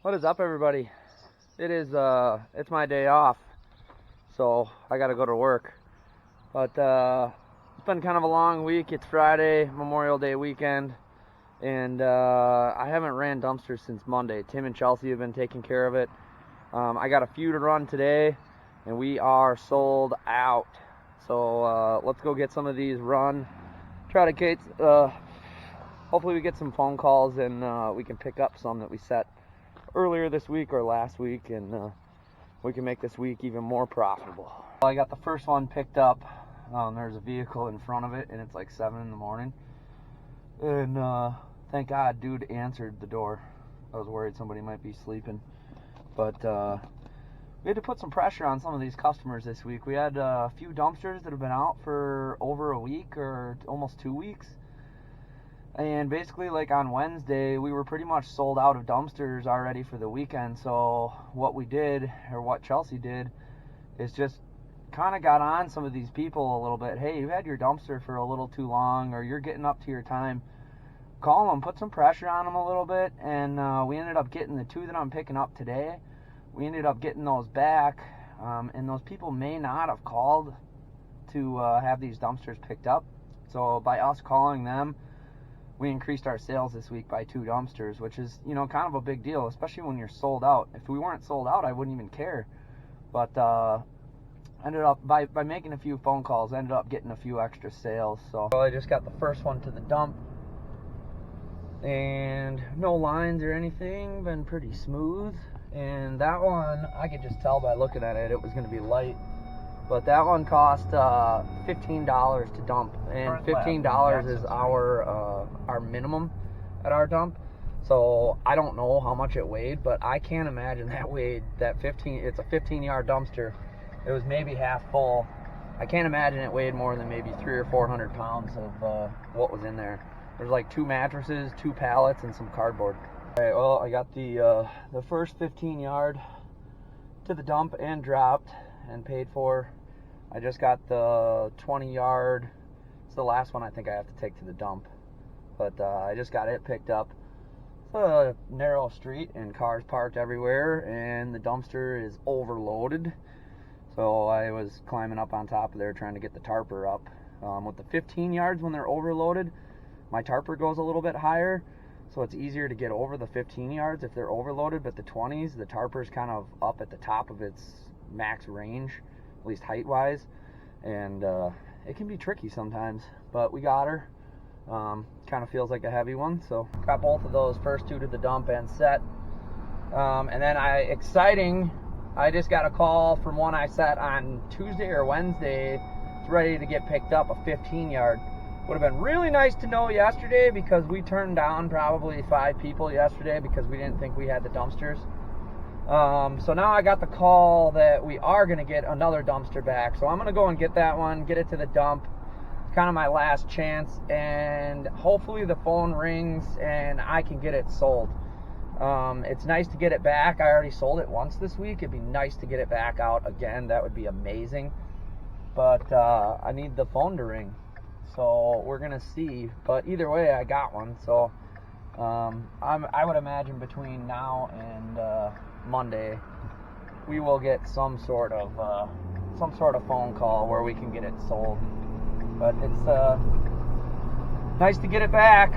What is up, everybody? It's my day off, so I gotta go to work. But it's been kind of a long week. It's Friday, Memorial Day weekend, and I haven't ran dumpsters since Monday. Tim and Chelsea have been taking care of it. I got a few to run today, and we are sold out. So let's go get some of these run. Try to get, hopefully we get some phone calls and we can pick up some that we set earlier this week or last week, and we can make this week even more profitable. I got the first one picked up. There's a vehicle in front of it, and it's like 7 in the morning. And thank God, dude answered the door. I was worried somebody might be sleeping. But we had to put some pressure on some of these customers this week. We had a few dumpsters that have been out for over a week or almost 2 weeks. And basically, like on Wednesday, we were pretty much sold out of dumpsters already for the weekend. So what we did, or what Chelsea did, is just kind of got on some of these people a little bit. Hey, you've had your dumpster for a little too long, or you're getting up to your time. Call them, put some pressure on them a little bit, and we ended up getting the 2 that I'm picking up today. We ended up getting those back, and those people may not have called to have these dumpsters picked up. So by us calling them, we increased our sales this week by 2 dumpsters, which is, kind of a big deal, especially when you're sold out. If we weren't sold out, I wouldn't even care. But ended up, by making a few phone calls, ended up getting a few extra sales. So I just got the first one to the dump, and no lines or anything, been pretty smooth. And that one, I could just tell by looking at it, it was going to be light. But that one cost $15 to dump, and $15 is our minimum at our dump. So I don't know how much it weighed, but I can't imagine that 15. It's a 15-yard dumpster. It was maybe half full. I can't imagine it weighed more than maybe 300 or 400 pounds of what was in there. There's like 2 mattresses, 2 pallets, and some cardboard. All right, well, I got the first 15-yard to the dump and dropped and paid for. I just got the 20-yard. It's the last one I think I have to take to the dump. But I just got it picked up. It's a narrow street and cars parked everywhere, and the dumpster is overloaded. So I was climbing up on top of there trying to get the tarper up. With the 15 yards, when they're overloaded, my tarper goes a little bit higher, so it's easier to get over the 15 yards if they're overloaded. But the 20s, the tarper's kind of up at the top of its max range, at least height-wise, and it can be tricky sometimes, but we got her. Kind of feels like a heavy one, so got both of those first 2 to the dump and set. And then I just got a call from one I set on Tuesday or Wednesday. It's ready to get picked up, a 15-yard. Would have been really nice to know yesterday, because we turned down probably 5 people yesterday because we didn't think we had the dumpsters. So now I got the call that we are going to get another dumpster back. So I'm going to go and get that one, get it to the dump. It's kind of my last chance, and hopefully the phone rings and I can get it sold. It's nice to get it back. I already sold it once this week. It'd be nice to get it back out again. That would be amazing. But I need the phone to ring. So we're going to see. But either way, I got one. So I would imagine between now and Monday, we will get some sort of phone call where we can get it sold. But it's nice to get it back.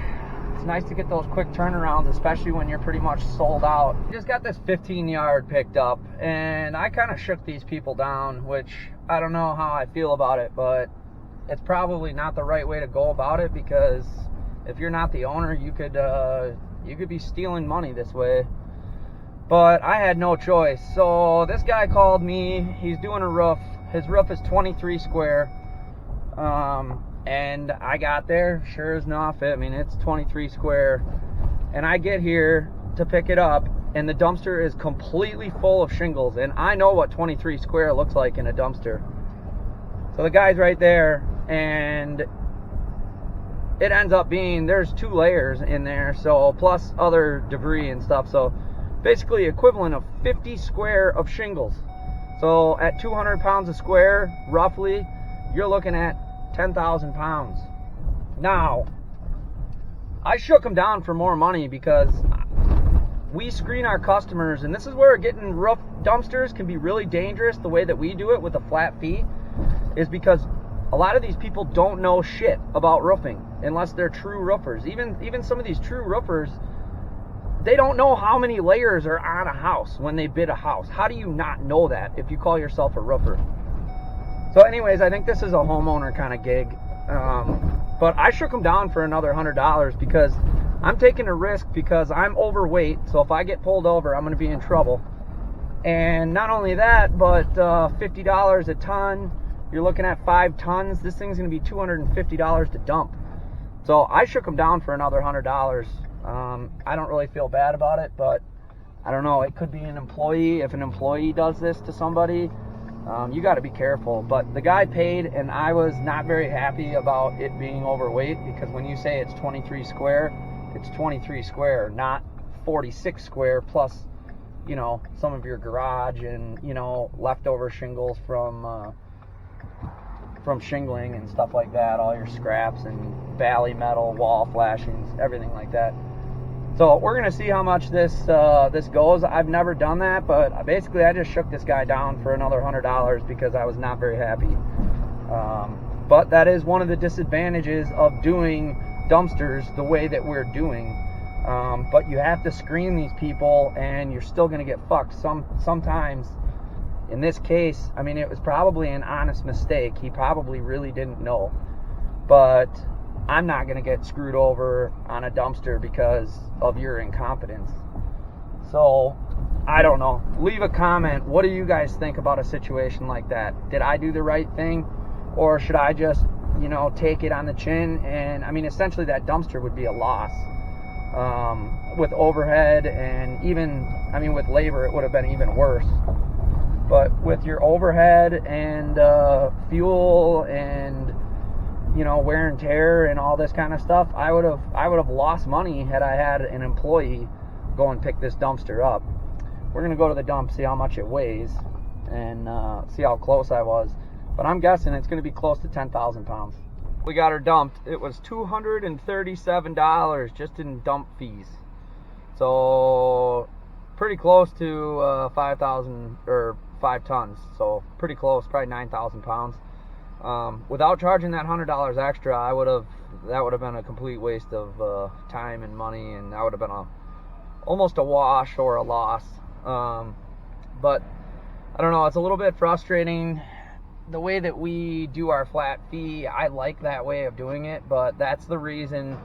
It's nice to get those quick turnarounds, especially when you're pretty much sold out. Just got this 15-yard picked up, and I kind of shook these people down, which I don't know how I feel about it, but it's probably not the right way to go about it, because if you're not the owner, you could be stealing money this way. But I had no choice. So this guy called me. He's doing a roof. His roof is 23 square. And I got there, sure as enough, it's 23 square. And I get here to pick it up, and the dumpster is completely full of shingles. And I know what 23 square looks like in a dumpster. So the guy's right there, and it ends up being, there's 2 layers in there, so plus other debris and stuff. So basically equivalent of 50 square of shingles. So at 200 pounds a square, roughly, you're looking at 10,000 pounds. Now, I shook him down for more money because we screen our customers, and this is where getting roof dumpsters can be really dangerous. The way that we do it with a flat fee is because a lot of these people don't know shit about roofing unless they're true roofers. Even some of these true roofers, they don't know how many layers are on a house when they bid a house. How do you not know that if you call yourself a roofer? So anyways, I think this is a homeowner kind of gig. But I shook him down for another $100 because I'm taking a risk because I'm overweight. So if I get pulled over, I'm going to be in trouble. And not only that, but $50 a ton. You're looking at 5 tons. This thing's going to be $250 to dump. So I shook him down for another $100. I don't really feel bad about it, but I don't know. It could be an employee. If an employee does this to somebody, you got to be careful. But the guy paid, and I was not very happy about it being overweight because when you say it's 23 square, it's 23 square, not 46 square plus, you know, some of your garage and, you know, leftover shingles from shingling and stuff like that, all your scraps and valley metal, wall flashings, everything like that. So we're gonna see how much this goes. I've never done that, but basically I just shook this guy down for another $100 because I was not very happy. But that is one of the disadvantages of doing dumpsters the way that we're doing. But you have to screen these people, and you're still gonna get fucked. Sometimes. In this case, I mean, it was probably an honest mistake. He probably really didn't know. But I'm not going to get screwed over on a dumpster because of your incompetence. So, I don't know. Leave a comment. What do you guys think about a situation like that? Did I do the right thing? Or should I just, you know, take it on the chin? And, I mean, essentially that dumpster would be a loss. With overhead and even, I mean, with labor, it would have been even worse. But with your overhead and fuel and, you know, wear and tear and all this kind of stuff, I would have lost money had I had an employee go and pick this dumpster up. We're gonna go to the dump, see how much it weighs, and see how close I was. But I'm guessing it's gonna be close to 10,000 pounds. We got her dumped. It was $237 just in dump fees. So pretty close to 5,000 or 5 tons, so pretty close, probably 9,000 pounds. Without charging that $100 extra, that would have been a complete waste of time and money, and that would have been almost a wash or a loss. But I don't know, it's a little bit frustrating the way that we do our flat fee. I like that way of doing it, but that's the reason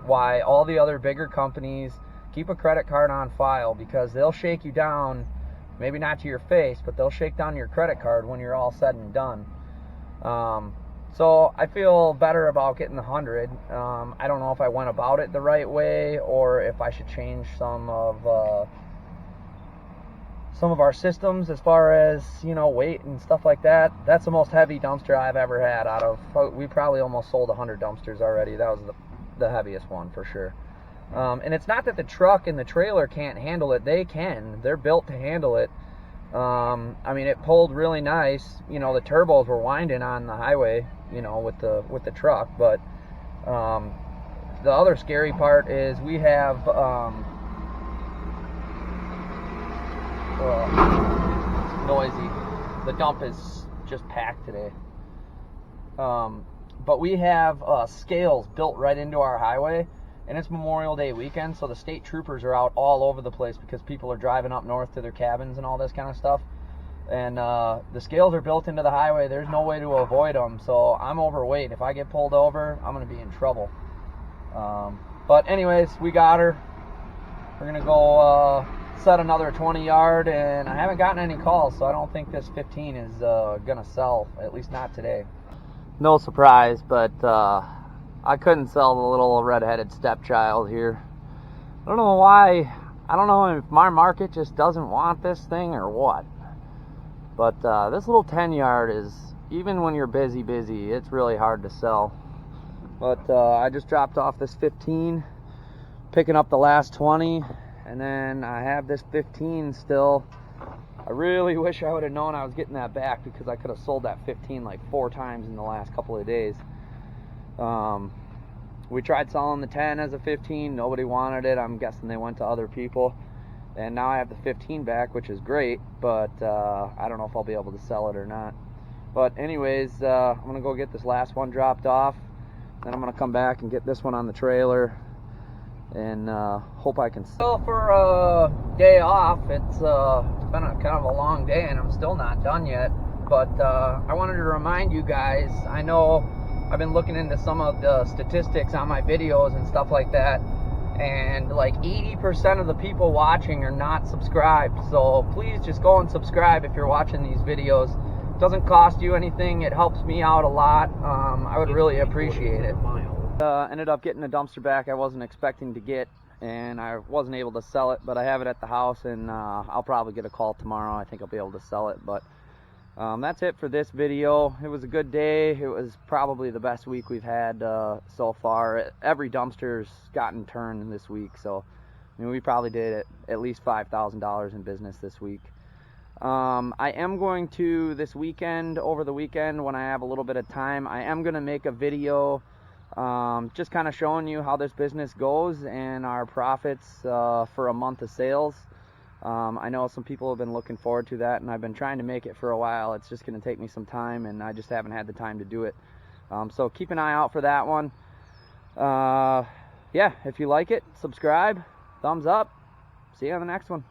why all the other bigger companies keep a credit card on file, because they'll shake you down, maybe not to your face, but they'll shake down your credit card when you're all said and done. So I feel better about getting the 100. I don't know if I went about it the right way or if I should change some of our systems as far as, you know, weight and stuff like that. That's the most heavy dumpster I've ever had we probably almost sold 100 dumpsters already. That was the heaviest one for sure. And it's not that the truck and the trailer can't handle it. They can. They're built to handle it. I mean, it pulled really nice. You know, the turbos were winding on the highway, you know, with the truck. But the other scary part is we have it's noisy. The dump is just packed today. But we have scales built right into our highway. And it's Memorial Day weekend, so the state troopers are out all over the place because people are driving up north to their cabins and all this kind of stuff. And the scales are built into the highway. There's no way to avoid them, so I'm overweight. If I get pulled over, I'm going to be in trouble. But anyways, we got her. We're going to go set another 20-yard, and I haven't gotten any calls, so I don't think this 15 is going to sell, at least not today. No surprise, but I couldn't sell the little red-headed stepchild here. I don't know why. I don't know if my market just doesn't want this thing or what. But this little 10-yard is, even when you're busy, it's really hard to sell. But I just dropped off this 15, picking up the last 20, and then I have this 15 still. I really wish I would have known I was getting that back, because I could have sold that 15 like 4 times in the last couple of days. We tried selling the 10 as a 15. Nobody wanted it. I'm guessing they went to other people. and now I have the 15 back, which is great, but I don't know if I'll be able to sell it or not. But anyways, I'm gonna go get this last one dropped off, then I'm gonna come back and get this one on the trailer, and hope I can sell. For a day off, it's been a kind of a long day, and I'm still not done yet. But I wanted to remind you guys, I know I've been looking into some of the statistics on my videos and stuff like that, and like 80% of the people watching are not subscribed. So please just go and subscribe if you're watching these videos. It doesn't cost you anything. It helps me out a lot. I would really appreciate it. Ended up getting a dumpster back I wasn't expecting to get, and I wasn't able to sell it, but I have it at the house, and I'll probably get a call tomorrow. I think I'll be able to sell it. But that's it for this video. It was a good day. It was probably the best week we've had so far. Every dumpster's gotten turned this week, so I mean, we probably did at least $5,000 in business this week. I am going to, this weekend, over the weekend when I have a little bit of time, I am going to make a video just kind of showing you how this business goes and our profits for a month of sales. I know some people have been looking forward to that, and I've been trying to make it for a while. It's just going to take me some time, and I just haven't had the time to do it. So keep an eye out for that one. Yeah, if you like it, subscribe, thumbs up. See you on the next one.